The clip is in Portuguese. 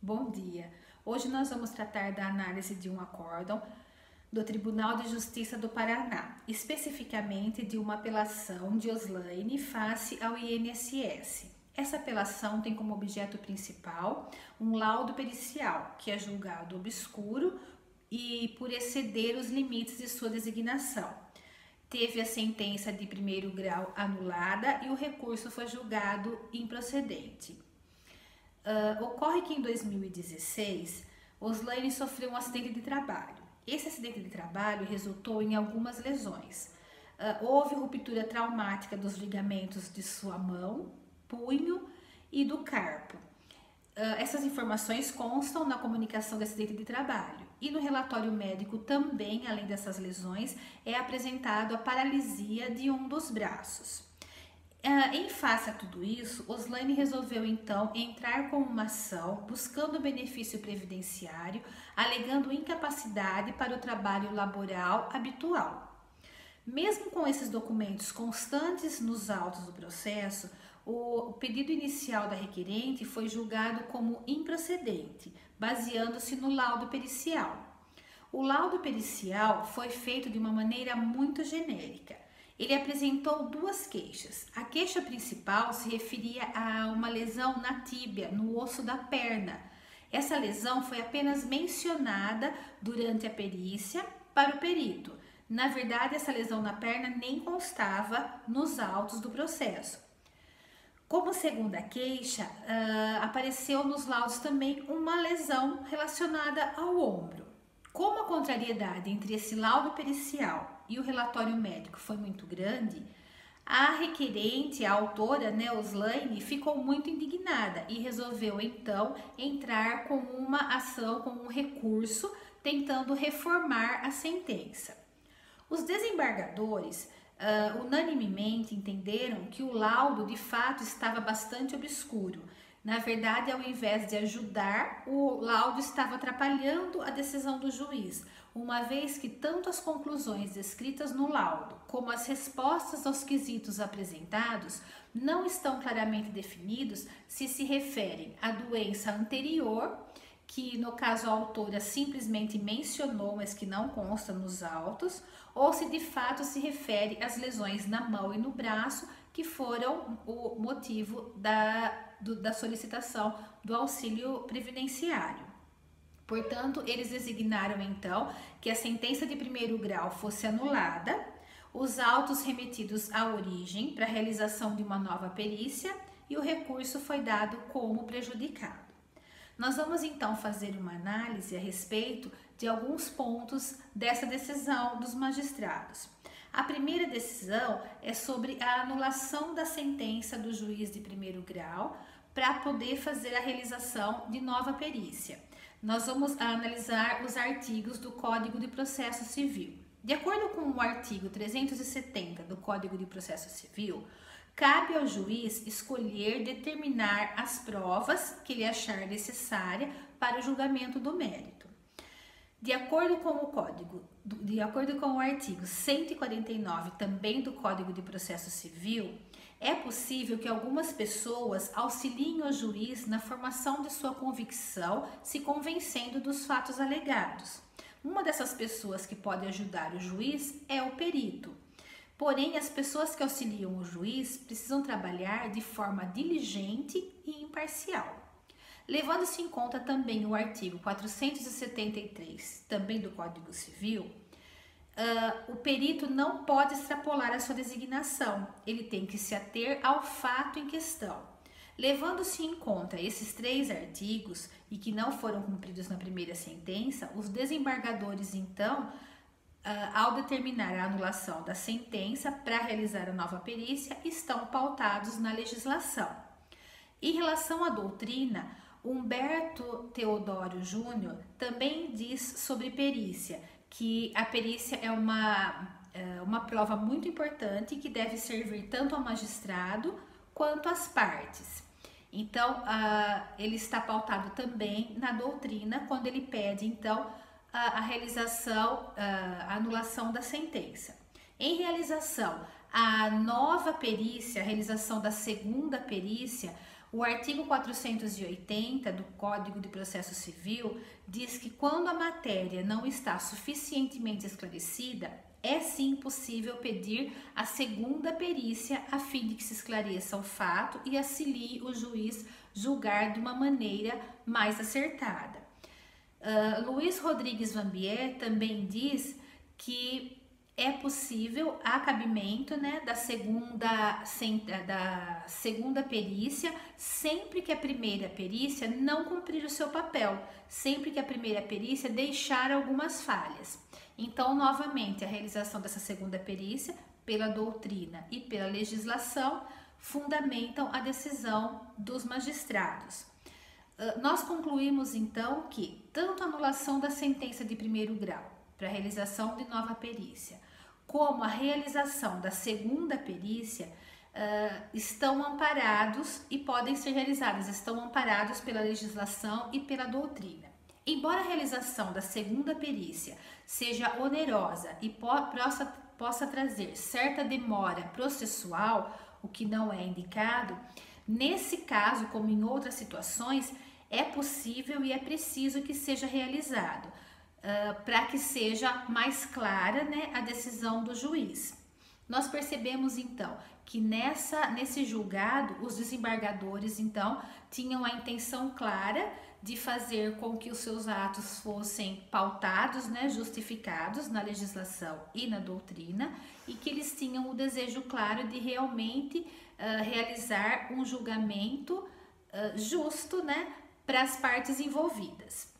Bom dia! Hoje nós vamos tratar da análise de um acórdão do Tribunal de Justiça do Paraná, especificamente de uma apelação de Oslaine face ao INSS. Essa apelação tem como objeto principal um laudo pericial, que é julgado obscuro e por exceder os limites de sua designação. Teve a sentença de primeiro grau anulada e o recurso foi julgado improcedente. Ocorre que em 2016, Oslaine sofreu um acidente de trabalho. Esse acidente de trabalho resultou em algumas lesões. Houve ruptura traumática dos ligamentos de sua mão, punho e do carpo. Essas informações constam na comunicação de acidente de trabalho. E no relatório médico também, além dessas lesões, é apresentado a paralisia de um dos braços. Em face a tudo isso, Oslaine resolveu então entrar com uma ação buscando benefício previdenciário, alegando incapacidade para o trabalho laboral habitual. Mesmo com esses documentos constantes nos autos do processo, o pedido inicial da requerente foi julgado como improcedente, baseando-se no laudo pericial. O laudo pericial foi feito de uma maneira muito genérica. Ele apresentou duas queixas. A queixa principal se referia a uma lesão na tíbia, no osso da perna. Essa lesão foi apenas mencionada durante a perícia para o perito. Na verdade, essa lesão na perna nem constava nos autos do processo. Como segunda queixa, apareceu nos laudos também uma lesão relacionada ao ombro. Como a contrariedade entre esse laudo pericial e o relatório médico foi muito grande, a requerente, a autora, Oslaine, ficou muito indignada e resolveu então entrar com uma ação, com um recurso, tentando reformar a sentença. Os desembargadores unanimemente entenderam que o laudo de fato estava bastante obscuro. Na verdade, ao invés de ajudar, o laudo estava atrapalhando a decisão do juiz, uma vez que tanto as conclusões descritas no laudo como as respostas aos quesitos apresentados não estão claramente definidos se referem à doença anterior, que no caso a autora simplesmente mencionou, mas que não consta nos autos, ou se de fato se refere às lesões na mão e no braço, que foram o motivo da solicitação do auxílio previdenciário. Portanto, eles designaram então que a sentença de primeiro grau fosse anulada, os autos remetidos à origem para a realização de uma nova perícia e o recurso foi dado como prejudicado. Nós vamos então fazer uma análise a respeito de alguns pontos dessa decisão dos magistrados. A primeira decisão é sobre a anulação da sentença do juiz de primeiro grau para poder fazer a realização de nova perícia. Nós vamos analisar os artigos do Código de Processo Civil. De acordo com o artigo 370 do Código de Processo Civil, cabe ao juiz escolher determinar as provas que ele achar necessária para o julgamento do mérito. De acordo com o artigo 149 também do Código de Processo Civil, é possível que algumas pessoas auxiliem o juiz na formação de sua convicção, se convencendo dos fatos alegados. Uma dessas pessoas que pode ajudar o juiz é o perito. Porém, as pessoas que auxiliam o juiz precisam trabalhar de forma diligente e imparcial. Levando-se em conta também o artigo 473, também do Código Civil, o perito não pode extrapolar a sua designação, ele tem que se ater ao fato em questão. Levando-se em conta esses três artigos e que não foram cumpridos na primeira sentença, os desembargadores então, ao determinar a anulação da sentença para realizar a nova perícia, estão pautados na legislação. Em relação à doutrina, Humberto Teodoro Júnior também diz sobre perícia, que a perícia é uma prova muito importante que deve servir tanto ao magistrado quanto às partes. Então, ele está pautado também na doutrina, quando ele pede, então, a realização, a anulação da sentença. Em realização, a nova perícia, a realização da segunda perícia, O artigo 480 do Código de Processo Civil diz que quando a matéria não está suficientemente esclarecida, é sim possível pedir a segunda perícia a fim de que se esclareça o fato e auxilie o juiz julgar de uma maneira mais acertada. Luiz Rodrigues Vambier também diz que é possível a cabimento, né, da segunda perícia, sempre que a primeira perícia não cumprir o seu papel, sempre que a primeira perícia deixar algumas falhas. Então, novamente, a realização dessa segunda perícia, pela doutrina e pela legislação, fundamentam a decisão dos magistrados. Nós concluímos, então, que tanto a anulação da sentença de primeiro grau para a realização de nova perícia, como a realização da segunda perícia, estão amparados e podem ser realizadas, estão amparados pela legislação e pela doutrina. Embora a realização da segunda perícia seja onerosa e possa trazer certa demora processual, o que não é indicado, nesse caso, como em outras situações, é possível e é preciso que seja realizado, para que seja mais clara, né, a decisão do juiz. Nós percebemos então que nesse julgado os desembargadores então tinham a intenção clara de fazer com que os seus atos fossem pautados, né, justificados na legislação e na doutrina, e que eles tinham o desejo claro de realmente realizar um julgamento justo, né, para as partes envolvidas.